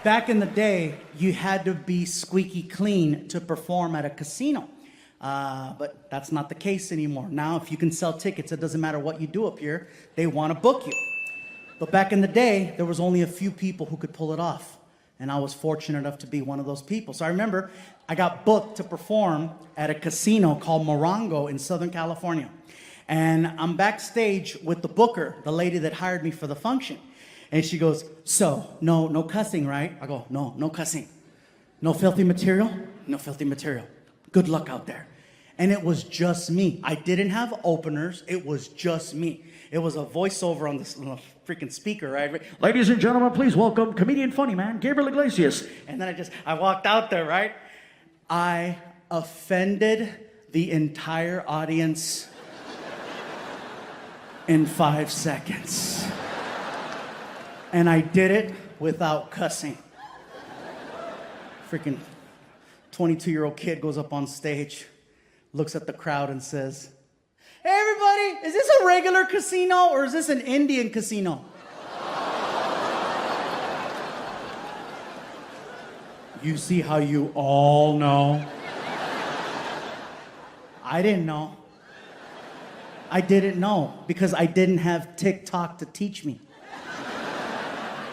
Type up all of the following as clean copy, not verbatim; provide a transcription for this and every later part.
Back in the day, you had to be squeaky clean to perform at a casino. But that's not the case anymore. Now, if you can sell tickets, it doesn't matter what you do up here, they want to book you. But back in the day, there was only a few people who could pull it off. And I was fortunate enough to be one of those people. So I remember I got booked to perform at a casino called Morongo in Southern California. And I'm backstage with the booker, the lady that hired me for the function. And she goes, so, no cussing, right? I go, no cussing. No filthy material? No filthy material. Good luck out there. And it was just me. I didn't have openers. It was just me. It was a voiceover on this freaking speaker, right? Ladies and gentlemen, please welcome comedian funny man, Gabriel Iglesias. And then I walked out there, right? I offended the entire audience in 5 seconds. And I did it without cussing. Freaking 22-year-old kid goes up on stage, looks at the crowd and says, hey everybody, is this a regular casino or is this an Indian casino? You see how you all know? I didn't know. I didn't know because I didn't have TikTok to teach me.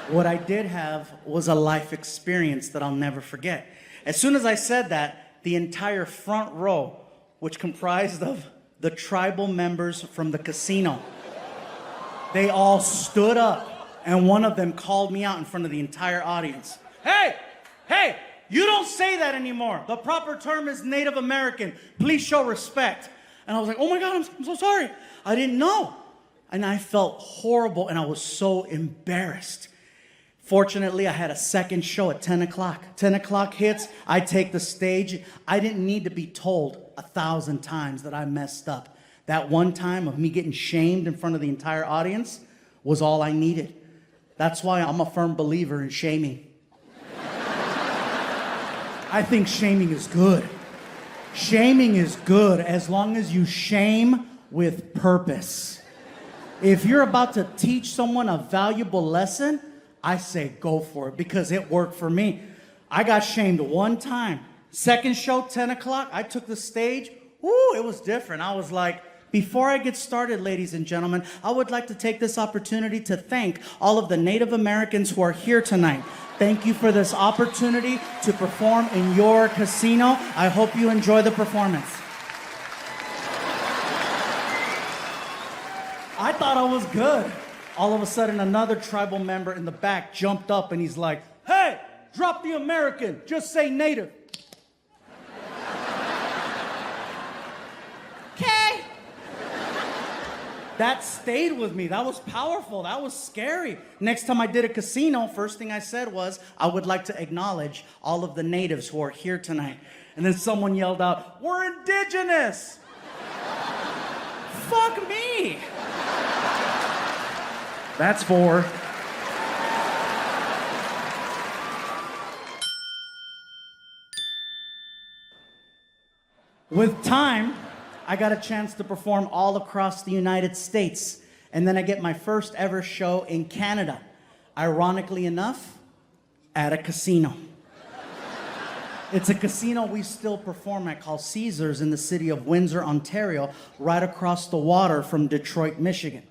What I did have was a life experience that I'll never forget. As soon as I said that, the entire front row, which comprised of the tribal members from the casino, they all stood up, and one of them called me out in front of the entire audience. Hey, you don't say that anymore. The proper term is Native American. Please show respect. And I was like, oh my God, I'm so sorry. I didn't know. And I felt horrible, and I was so embarrassed. Fortunately, I had a second show at 10 o'clock. 10 o'clock hits, I take the stage. I didn't need to be told 1,000 times that I messed up. That one time of me getting shamed in front of the entire audience was all I needed. That's why I'm a firm believer in shaming. I think shaming is good. Shaming is good as long as you shame with purpose. If you're about to teach someone a valuable lesson, I say go for it because it worked for me. I got shamed one time. Second show, 10 o'clock, I took the stage. Ooh, it was different. I was like, before I get started, ladies and gentlemen, I would like to take this opportunity to thank all of the Native Americans who are here tonight. Thank you for this opportunity to perform in your casino. I hope you enjoy the performance. I thought I was good. All of a sudden, another tribal member in the back jumped up and he's like, hey, drop the American, just say Native. Okay. That stayed with me. That was powerful. That was scary. Next time I did a casino, first thing I said was, I would like to acknowledge all of the natives who are here tonight. And then someone yelled out, we're indigenous. Fuck me. That's 4. With time, I got a chance to perform all across the United States. And then I get my first ever show in Canada. Ironically enough, at a casino. It's a casino we still perform at called Caesars in the city of Windsor, Ontario, right across the water from Detroit, Michigan.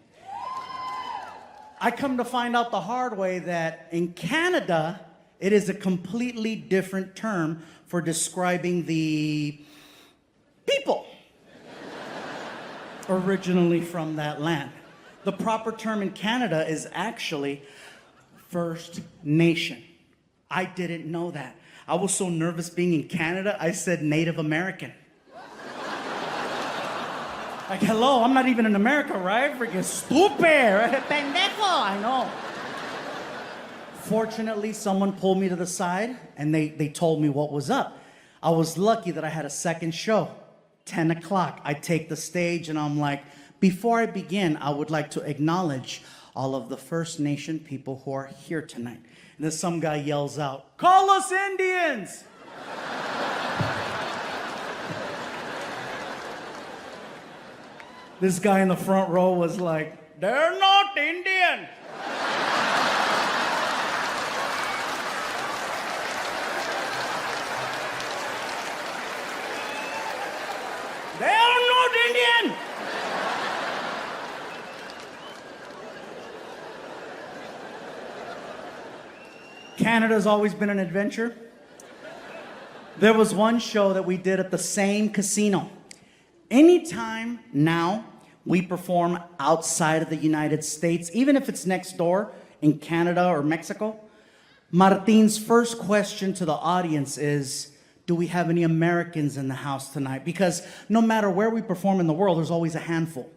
I come to find out the hard way that in Canada, it is a completely different term for describing the people originally from that land. The proper term in Canada is actually First Nation. I didn't know that. I was so nervous being in Canada, I said Native American. Like, hello, I'm not even in America, right? Freaking stupid, right? Pendejo, I know. Fortunately, someone pulled me to the side and they told me what was up. I was lucky that I had a second show, 10 o'clock. I take the stage and I'm like, before I begin, I would like to acknowledge all of the First Nation people who are here tonight. And then some guy yells out, call us Indians! This guy in the front row was like, they're not Indian. Canada's always been an adventure. There was one show that we did at the same casino. Anytime now we perform outside of the United States, even if it's next door in Canada or Mexico, Martin's first question to the audience is, do we have any Americans in the house tonight? Because no matter where we perform in the world, there's always a handful.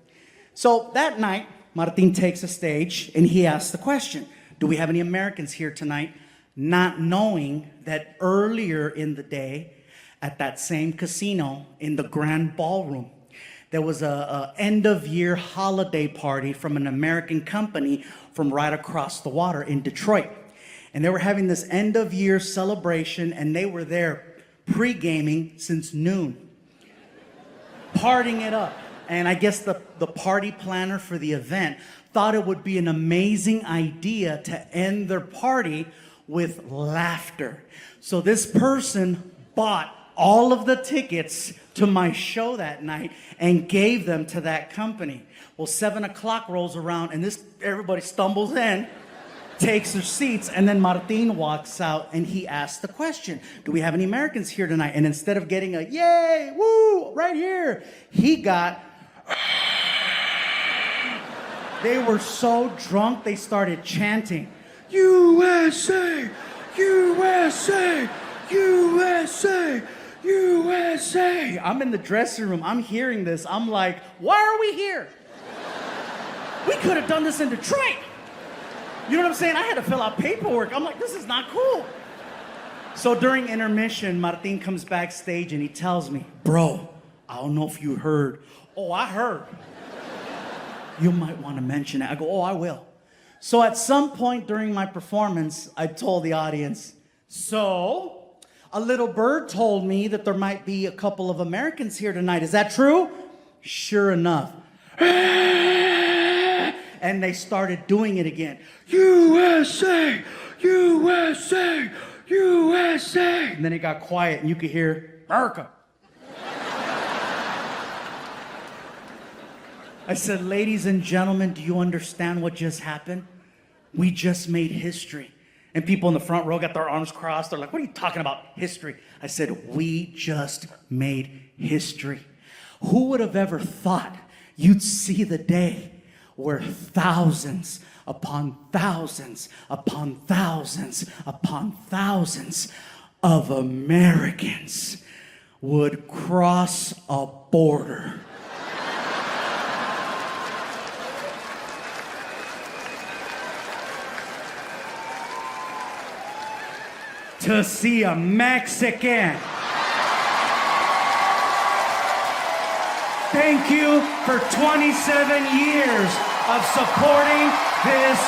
So that night, Martin takes a stage and he asks the question, do we have any Americans here tonight? Not knowing that earlier in the day, at that same casino in the Grand Ballroom, there was a end-of-year holiday party from an American company from right across the water in Detroit. And they were having this end-of-year celebration, and they were there pre-gaming since noon, partying it up. And I guess the party planner for the event thought it would be an amazing idea to end their party with laughter. So this person bought all of the tickets to my show that night and gave them to that company. Well, 7 o'clock rolls around and everybody stumbles in, takes their seats, and then Martin walks out and he asks the question, do we have any Americans here tonight? And instead of getting a yay, woo, right here, he got, they were so drunk they started chanting, USA, USA, USA, USA. I'm in the dressing room, I'm hearing this, I'm like, why are we here? We could have done this in Detroit. You know what I'm saying? I had to fill out paperwork. I'm like, this is not cool. So during intermission, Martin comes backstage and he tells me, bro, I don't know if you heard. Oh, I heard. You might want to mention it. I go, oh, I will. So at some point during my performance, I told the audience, so a little bird told me that there might be a couple of Americans here tonight. Is that true? Sure enough. And they started doing it again. USA, USA, USA. And then it got quiet and you could hear, America. I said, ladies and gentlemen, do you understand what just happened? We just made history. And people in the front row got their arms crossed. They're like, what are you talking about, history? I said, we just made history. Who would have ever thought you'd see the day where thousands upon thousands upon thousands upon thousands of Americans would cross a border to see a Mexican. Thank you for 27 years of supporting this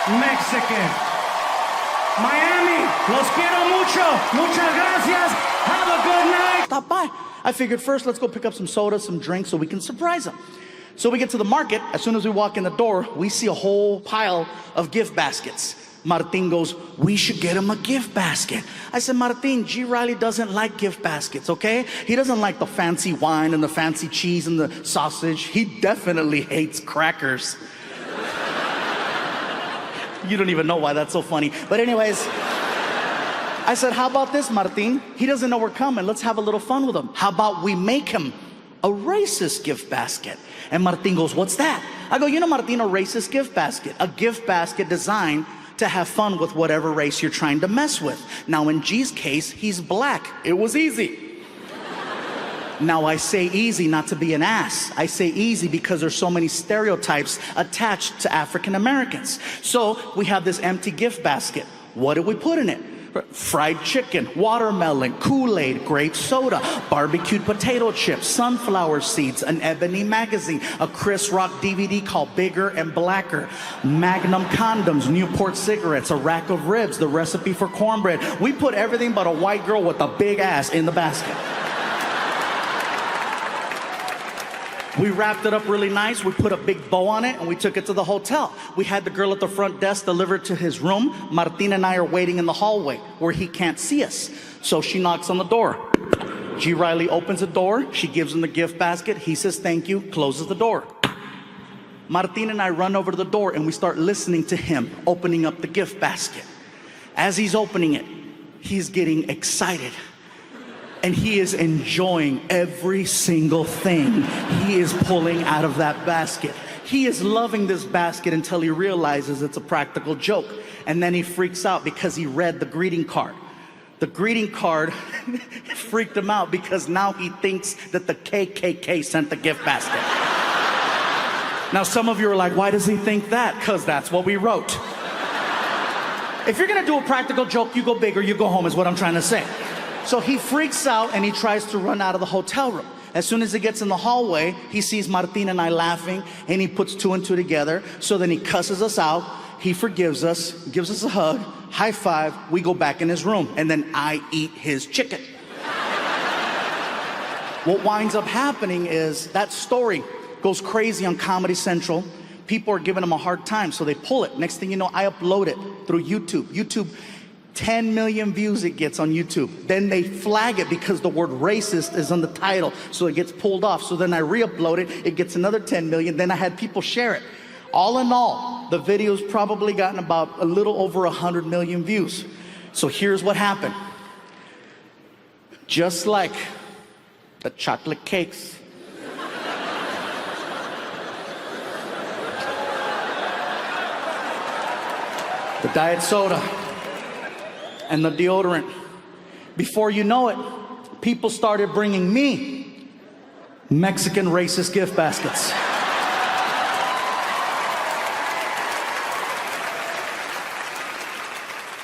Mexican. Miami, los quiero mucho. Muchas gracias. Have a good night. Stop by. I figured first, let's go pick up some soda, some drinks so we can surprise them. So we get to the market. As soon as we walk in the door, we see a whole pile of gift baskets. Martin goes, we should get him a gift basket. I said, Martin, G. Riley doesn't like gift baskets, okay? He doesn't like the fancy wine and the fancy cheese and the sausage. He definitely hates crackers. You don't even know why that's so funny. But anyways, I said, how about this, Martin? He doesn't know we're coming. Let's have a little fun with him. How about we make him a racist gift basket? And Martin goes, what's that? I go, you know, Martin, a racist gift basket. A gift basket designed to have fun with whatever race you're trying to mess with. Now in G's case, he's black. It was easy. Now I say easy not to be an ass. I say easy because there's so many stereotypes attached to African Americans. So we have this empty gift basket. What did we put in it? Fried chicken, watermelon, Kool-Aid, grape soda, barbecued potato chips, sunflower seeds, an Ebony magazine, a Chris Rock DVD called Bigger and Blacker, Magnum condoms, Newport cigarettes, a rack of ribs, the recipe for cornbread. We put everything but a white girl with a big ass in the basket. We wrapped it up really nice. We put a big bow on it and we took it to the hotel. We had the girl at the front desk deliver it to his room. Martin and I are waiting in the hallway where he can't see us. So she knocks on the door. G. Riley opens the door. She gives him the gift basket. He says thank you, closes the door. Martin and I run over to the door and we start listening to him opening up the gift basket. As he's opening it, he's getting excited. And he is enjoying every single thing he is pulling out of that basket. He is loving this basket until he realizes it's a practical joke. And then he freaks out because he read the greeting card. The greeting card freaked him out because now he thinks that the KKK sent the gift basket. Now some of you are like, why does he think that? Because that's what we wrote. If you're gonna do a practical joke, you go big or you go home is what I'm trying to say. So he freaks out and he tries to run out of the hotel room. As soon as he gets in the hallway, he sees Martin and I laughing, and he puts two and two together. So then he cusses us out, he forgives us, gives us a hug, high five, we go back in his room, and then I eat his chicken. What winds up happening is that story goes crazy on Comedy Central. People are giving him a hard time, so they pull it. Next thing you know, I upload it through YouTube. 10 million views it gets on YouTube. Then they flag it because the word racist is on the title, so it gets pulled off. So then I re-upload it, it gets another 10 million. Then I had people share it. All in all, the video's probably gotten about a little over 100 million views. So here's what happened. Just like the chocolate cakes, the diet soda, and the deodorant, before you know it, people started bringing me Mexican racist gift baskets.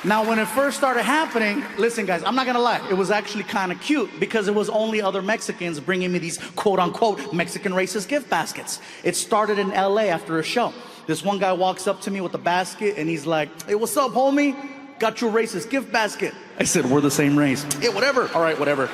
Now, when it first started happening, listen guys, I'm not gonna lie, it was actually kind of cute because it was only other Mexicans bringing me these quote-unquote Mexican racist gift baskets. It started in LA after a show. This one guy walks up to me with a basket and he's like, hey, what's up, homie? Got your racist gift basket. I said, we're the same race. Yeah, whatever. All right, whatever.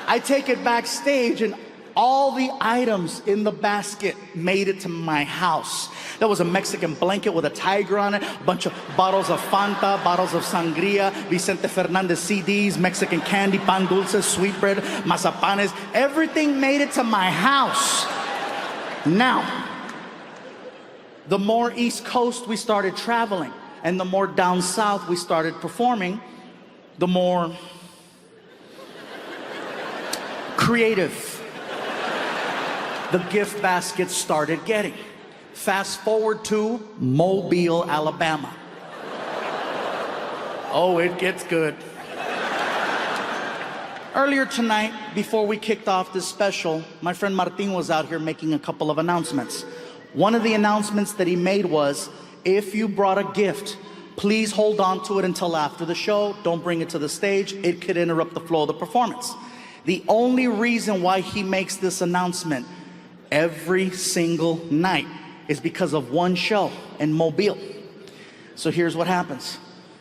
I take it backstage and all the items in the basket made it to my house. There was a Mexican blanket with a tiger on it, a bunch of bottles of Fanta, bottles of sangria, Vicente Fernandez CDs, Mexican candy, pan dulces, sweetbread, mazapanes. Everything made it to my house. Now, the more East Coast we started traveling, and the more down south we started performing, the more creative the gift baskets started getting. Fast forward to Mobile, Alabama. Oh, it gets good. Earlier tonight, before we kicked off this special, my friend Martin was out here making a couple of announcements. One of the announcements that he made was, if you brought a gift, please hold on to it until after the show. Don't bring it to the stage. It could interrupt the flow of the performance. The only reason why he makes this announcement every single night is because of one show in Mobile. So here's what happens.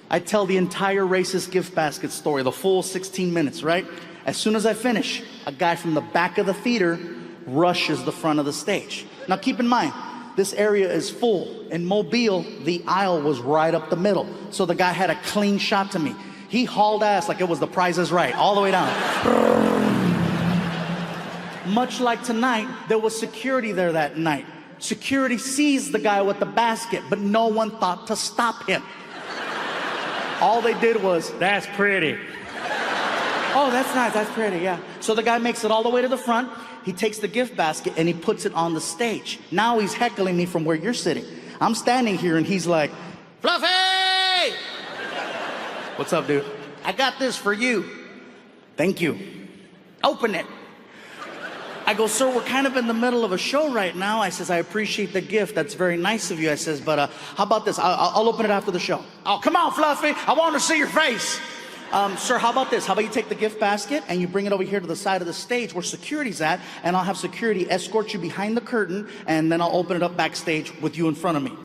I tell the entire racist gift basket story, the full 16 minutes, right? As soon as I finish, a guy from the back of the theater rushes the front of the stage. Now keep in mind, this area is full. In Mobile, the aisle was right up the middle. So the guy had a clean shot to me. He hauled ass like it was The Price is Right, all the way down. Much like tonight, there was security there that night. Security sees the guy with the basket, but no one thought to stop him. All they did was, that's pretty. Oh, that's nice, that's pretty, yeah. So the guy makes it all the way to the front. He takes the gift basket and he puts it on the stage. Now he's heckling me from where you're sitting. I'm standing here and he's like, Fluffy! What's up, dude? I got this for you. Thank you. Open it. I go, sir, we're kind of in the middle of a show right now. I says, I appreciate the gift. That's very nice of you. I says, but how about this? I'll open it after the show. Oh, come on, Fluffy. I want to see your face. Sir, how about this? How about you take the gift basket and you bring it over here to the side of the stage where security's at, and I'll have security escort you behind the curtain, and then I'll open it up backstage with you in front of me.